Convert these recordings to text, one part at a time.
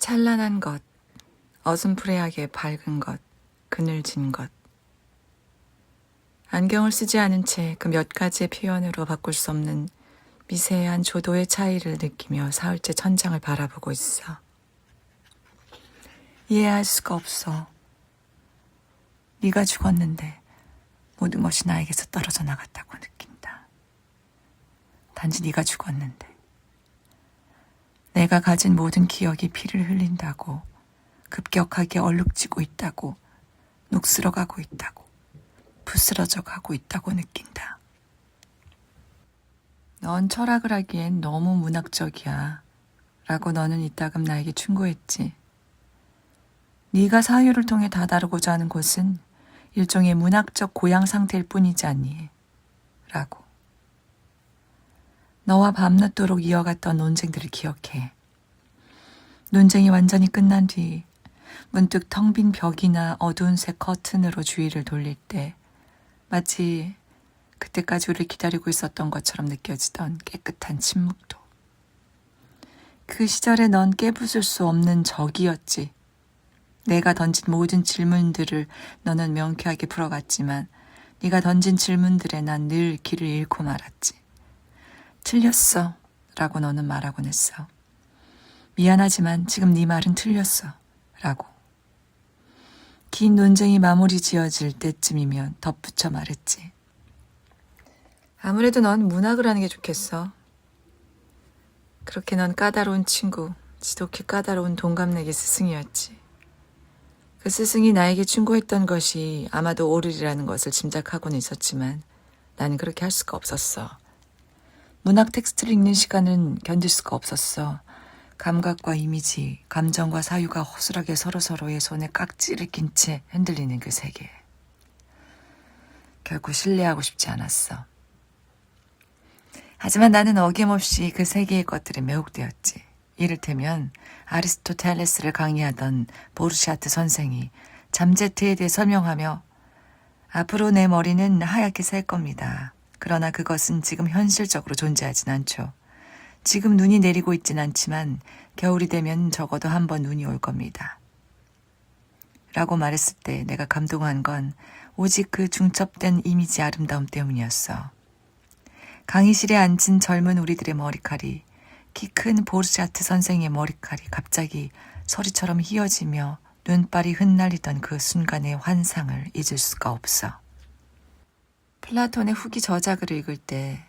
찬란한 것, 어슴푸레하게 밝은 것, 그늘진 것. 안경을 쓰지 않은 채 그 몇 가지의 표현으로 바꿀 수 없는 미세한 조도의 차이를 느끼며 사흘째 천장을 바라보고 있어. 이해할 수가 없어. 네가 죽었는데 모든 것이 나에게서 떨어져 나갔다고 느낀다. 단지 네가 죽었는데 내가 가진 모든 기억이 피를 흘린다고, 급격하게 얼룩지고 있다고, 녹슬어가고 있다고, 부스러져 가고 있다고 느낀다. 넌 철학을 하기엔 너무 문학적이야 라고 너는 이따금 나에게 충고했지. 네가 사유를 통해 다다르고자 하는 곳은 일종의 문학적 고양 상태일 뿐이지 않니? 라고. 너와 밤늦도록 이어갔던 논쟁들을 기억해. 논쟁이 완전히 끝난 뒤 문득 텅 빈 벽이나 어두운 색 커튼으로 주위를 돌릴 때 마치 그때까지 우리를 기다리고 있었던 것처럼 느껴지던 깨끗한 침묵도. 그 시절에 넌 깨부술 수 없는 적이었지. 내가 던진 모든 질문들을 너는 명쾌하게 풀어갔지만 네가 던진 질문들에 난 늘 길을 잃고 말았지. 틀렸어 라고 너는 말하곤 했어. 미안하지만 지금 네 말은 틀렸어 라고. 긴 논쟁이 마무리 지어질 때쯤이면 덧붙여 말했지. 아무래도 넌 문학을 하는 게 좋겠어. 그렇게 넌 까다로운 친구, 지독히 까다로운 동갑내기 스승이었지. 그 스승이 나에게 충고했던 것이 아마도 옳으리라는 것을 짐작하고는 있었지만 나는 그렇게 할 수가 없었어. 문학 텍스트를 읽는 시간은 견딜 수가 없었어. 감각과 이미지, 감정과 사유가 허술하게 서로서로의 손에 깍지를 낀 채 흔들리는 그 세계. 결코 신뢰하고 싶지 않았어. 하지만 나는 어김없이 그 세계의 것들에 매혹되었지. 이를테면 아리스토텔레스를 강의하던 보르샤트 선생이 잠재트에 대해 설명하며 앞으로 내 머리는 하얗게 살 겁니다. 그러나 그것은 지금 현실적으로 존재하진 않죠. 지금 눈이 내리고 있진 않지만 겨울이 되면 적어도 한 번 눈이 올 겁니다. 라고 말했을 때 내가 감동한 건 오직 그 중첩된 이미지 아름다움 때문이었어. 강의실에 앉은 젊은 우리들의 머리칼이, 키 큰 보르샤트 선생의 머리칼이 갑자기 서리처럼 휘어지며 눈발이 흩날리던 그 순간의 환상을 잊을 수가 없어. 플라톤의 후기 저작을 읽을 때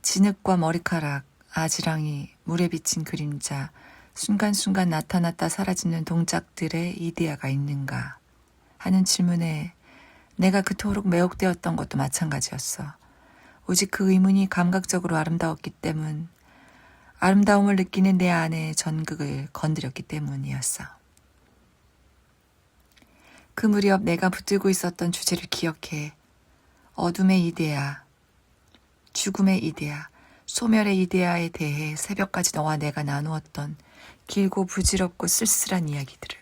진흙과 머리카락, 아지랑이, 물에 비친 그림자, 순간순간 나타났다 사라지는 동작들의 이데아가 있는가 하는 질문에 내가 그토록 매혹되었던 것도 마찬가지였어. 오직 그 의문이 감각적으로 아름다웠기 때문, 아름다움을 느끼는 내 안의 전극을 건드렸기 때문이었어. 그 무렵 내가 붙들고 있었던 주제를 기억해. 어둠의 이데아, 죽음의 이데아, 소멸의 이데아에 대해 새벽까지 너와 내가 나누었던 길고 부질없고 쓸쓸한 이야기들을.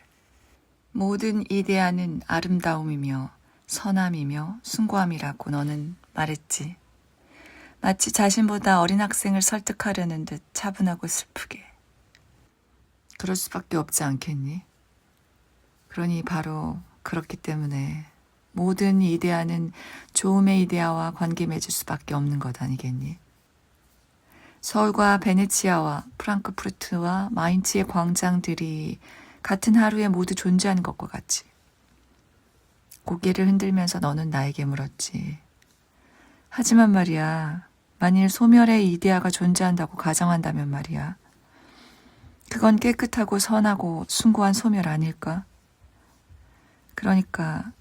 모든 이데아는 아름다움이며 선함이며 숭고함이라고 너는 말했지. 마치 자신보다 어린 학생을 설득하려는 듯 차분하고 슬프게. 그럴 수밖에 없지 않겠니? 그러니 바로 그렇기 때문에 모든 이데아는 좋음의 이데아와 관계 맺을 수밖에 없는 것 아니겠니? 서울과 베네치아와 프랑크푸르트와 마인츠의 광장들이 같은 하루에 모두 존재하는 것과 같이. 고개를 흔들면서 너는 나에게 물었지. 하지만 말이야, 만일 소멸의 이데아가 존재한다고 가정한다면 말이야. 그건 깨끗하고 선하고 숭고한 소멸 아닐까? 그러니까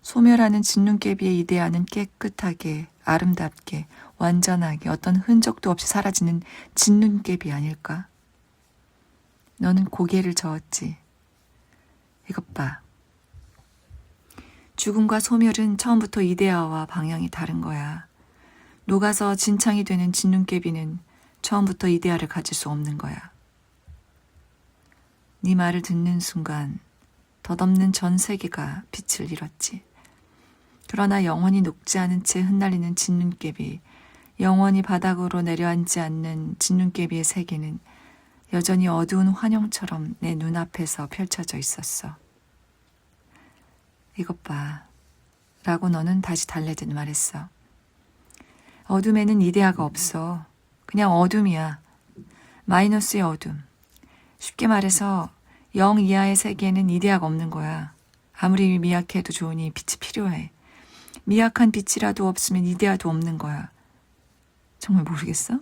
소멸하는 진눈깨비의 이데아는 깨끗하게, 아름답게, 완전하게 어떤 흔적도 없이 사라지는 진눈깨비 아닐까? 너는 고개를 저었지. 이것 봐. 죽음과 소멸은 처음부터 이데아와 방향이 다른 거야. 녹아서 진창이 되는 진눈깨비는 처음부터 이데아를 가질 수 없는 거야. 네 말을 듣는 순간 덧없는 전 세계가 빛을 잃었지. 그러나 영원히 녹지 않은 채 흩날리는 진눈깨비, 영원히 바닥으로 내려앉지 않는 진눈깨비의 세계는 여전히 어두운 환영처럼 내 눈앞에서 펼쳐져 있었어. 이것 봐. 라고 너는 다시 달래듯 말했어. 어둠에는 이데아가 없어. 그냥 어둠이야. 마이너스의 어둠. 쉽게 말해서 0 이하의 세계에는 이데아가 없는 거야. 아무리 미약해도 좋으니 빛이 필요해. 미약한 빛이라도 없으면 이데아도 없는 거야. 정말 모르겠어?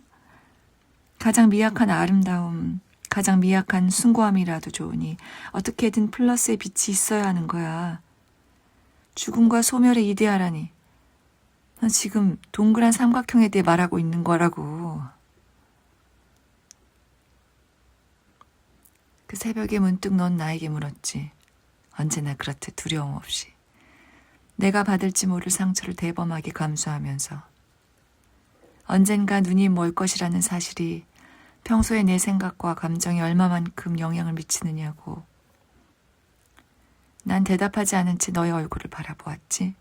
가장 미약한 아름다움, 가장 미약한 숭고함이라도 좋으니 어떻게든 플러스의 빛이 있어야 하는 거야. 죽음과 소멸의 이데아라니. 난 지금 동그란 삼각형에 대해 말하고 있는 거라고. 그 새벽에 문득 넌 나에게 물었지. 언제나 그렇듯 두려움 없이. 내가 받을지 모를 상처를 대범하게 감수하면서. 언젠가 눈이 멀 것이라는 사실이 평소에 내 생각과 감정에 얼마만큼 영향을 미치느냐고. 난 대답하지 않은 채 너의 얼굴을 바라보았지.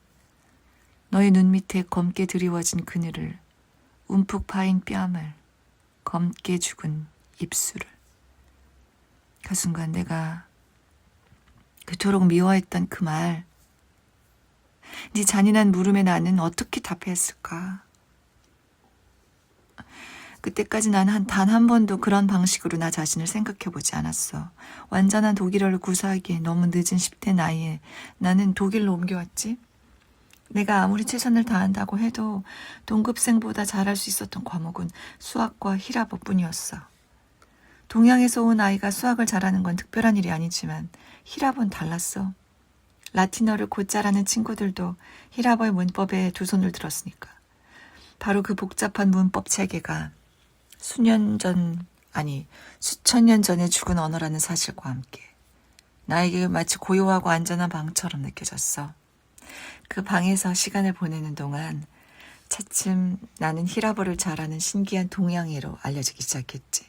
너의 눈 밑에 검게 드리워진 그늘을, 움푹 파인 뺨을, 검게 죽은 입술을. 그 순간 내가 그토록 미워했던 그 말, 네 잔인한 물음에 나는 어떻게 답했을까? 그때까지 난 단 한 번도 그런 방식으로 나 자신을 생각해보지 않았어. 완전한 독일어를 구사하기에 너무 늦은 10대 나이에 나는 독일로 옮겨왔지. 내가 아무리 최선을 다한다고 해도 동급생보다 잘할 수 있었던 과목은 수학과 히라버뿐이었어. 동양에서 온 아이가 수학을 잘하는 건 특별한 일이 아니지만 히라버는 달랐어. 라틴어를 곧잘하는 친구들도 히라버의 문법에 두 손을 들었으니까. 바로 그 복잡한 문법 체계가 수천 년 전에 죽은 언어라는 사실과 함께 나에게 마치 고요하고 안전한 방처럼 느껴졌어. 그 방에서 시간을 보내는 동안 차츰 나는 히라버를 잘하는 신기한 동양애로 알려지기 시작했지.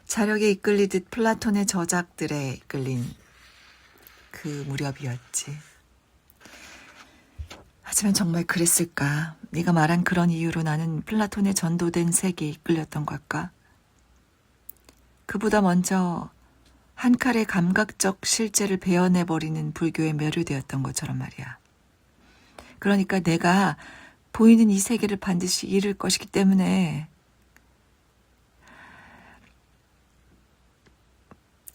자력에 이끌리듯 플라톤의 저작들에 이끌린 그 무렵이었지. 하지만 정말 그랬을까? 네가 말한 그런 이유로 나는 플라톤의 전도된 세계에 이끌렸던 걸까? 그보다 먼저 한 칼의 감각적 실제를 베어내버리는 불교에 매료되었던 것처럼 말이야. 그러니까 내가 보이는 이 세계를 반드시 잃을 것이기 때문에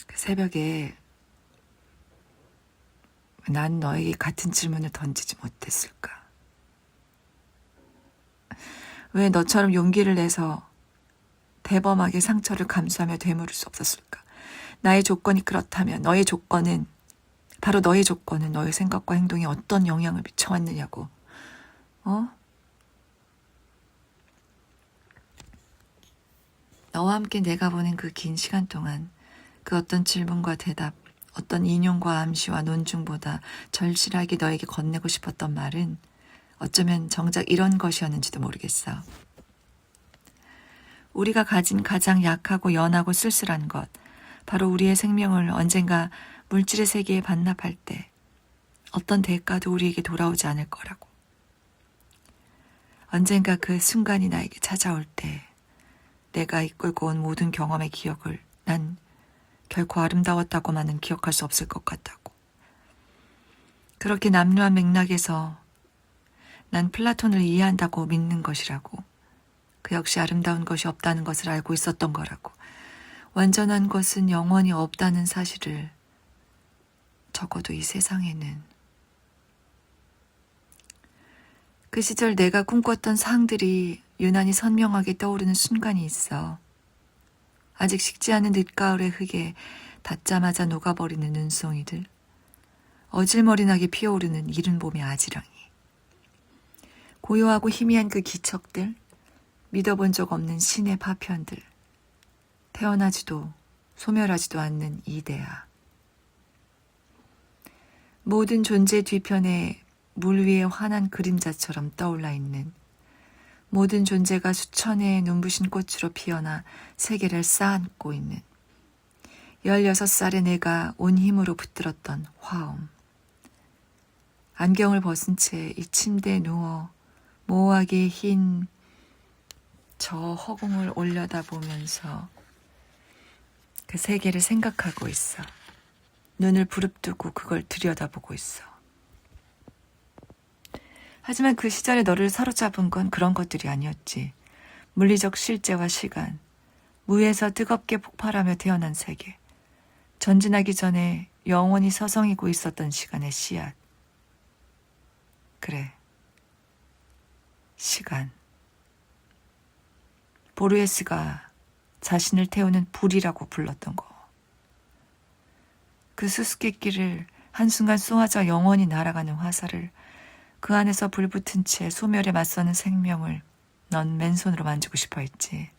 그 새벽에 난 너에게 같은 질문을 던지지 못했을까? 왜 너처럼 용기를 내서 대범하게 상처를 감수하며 되물을 수 없었을까? 나의 조건이 그렇다면 바로 너의 조건은 너의 생각과 행동에 어떤 영향을 미쳐왔느냐고. 너와 함께 내가 보낸 그 긴 시간 동안 그 어떤 질문과 대답, 어떤 인용과 암시와 논중보다 절실하게 너에게 건네고 싶었던 말은 어쩌면 정작 이런 것이었는지도 모르겠어. 우리가 가진 가장 약하고 연하고 쓸쓸한 것, 바로 우리의 생명을 언젠가 물질의 세계에 반납할 때 어떤 대가도 우리에게 돌아오지 않을 거라고. 언젠가 그 순간이 나에게 찾아올 때 내가 이끌고 온 모든 경험의 기억을 난 결코 아름다웠다고만은 기억할 수 없을 것 같다고. 그렇게 남루한 맥락에서 난 플라톤을 이해한다고 믿는 것이라고. 그 역시 아름다운 것이 없다는 것을 알고 있었던 거라고. 완전한 것은 영원히 없다는 사실을 적어도 이 세상에는. 그 시절 내가 꿈꿨던 상들이 유난히 선명하게 떠오르는 순간이 있어. 아직 식지 않은 늦가을의 흙에 닿자마자 녹아버리는 눈송이들, 어질머리나게 피어오르는 이른 봄의 아지랑이, 고요하고 희미한 그 기척들, 믿어본 적 없는 신의 파편들, 태어나지도 소멸하지도 않는 이데아. 모든 존재 뒤편에 물 위에 환한 그림자처럼 떠올라 있는, 모든 존재가 수천의 눈부신 꽃으로 피어나 세계를 쌓아안고 있는 16살의 내가 온 힘으로 붙들었던 화엄. 안경을 벗은 채 이 침대에 누워 모호하게 흰 저 허공을 올려다보면서 그 세계를 생각하고 있어. 눈을 부릅뜨고 그걸 들여다보고 있어. 하지만 그 시절에 너를 사로잡은 건 그런 것들이 아니었지. 물리적 실제와 시간, 무에서 뜨겁게 폭발하며 태어난 세계, 전진하기 전에 영원히 서성이고 있었던 시간의 씨앗. 그래, 시간. 보르헤스가 자신을 태우는 불이라고 불렀던 거. 그 수수께끼를 한순간 쏘아져 영원히 날아가는 화살을, 그 안에서 불붙은 채 소멸에 맞서는 생명을 넌 맨손으로 만지고 싶어 했지.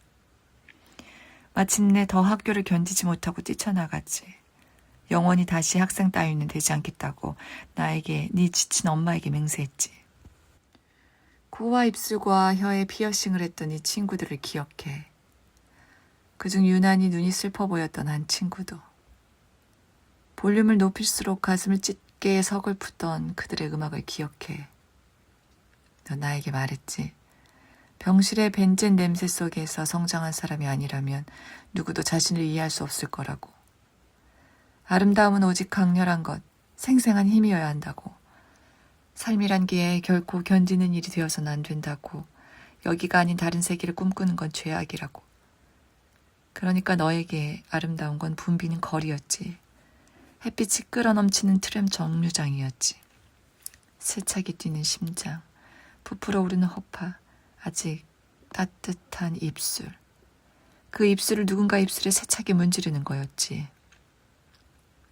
마침내 더 학교를 견디지 못하고 뛰쳐나갔지. 영원히 다시 학생 따위는 되지 않겠다고 나에게, 네 지친 엄마에게 맹세했지. 코와 입술과 혀에 피어싱을 했던 이 친구들을 기억해. 그중 유난히 눈이 슬퍼 보였던 한 친구도. 볼륨을 높일수록 가슴을 찢게 서글프던 그들의 음악을 기억해. 넌 나에게 말했지. 병실의 벤젠 냄새 속에서 성장한 사람이 아니라면 누구도 자신을 이해할 수 없을 거라고. 아름다움은 오직 강렬한 것, 생생한 힘이어야 한다고. 삶이란 게 결코 견디는 일이 되어서는 안 된다고. 여기가 아닌 다른 세계를 꿈꾸는 건 죄악이라고. 그러니까 너에게 아름다운 건 붐비는 거리였지. 햇빛이 끌어넘치는 트램 정류장이었지. 세차게 뛰는 심장, 부풀어 오르는 허파, 아직 따뜻한 입술. 그 입술을 누군가 입술에 세차게 문지르는 거였지.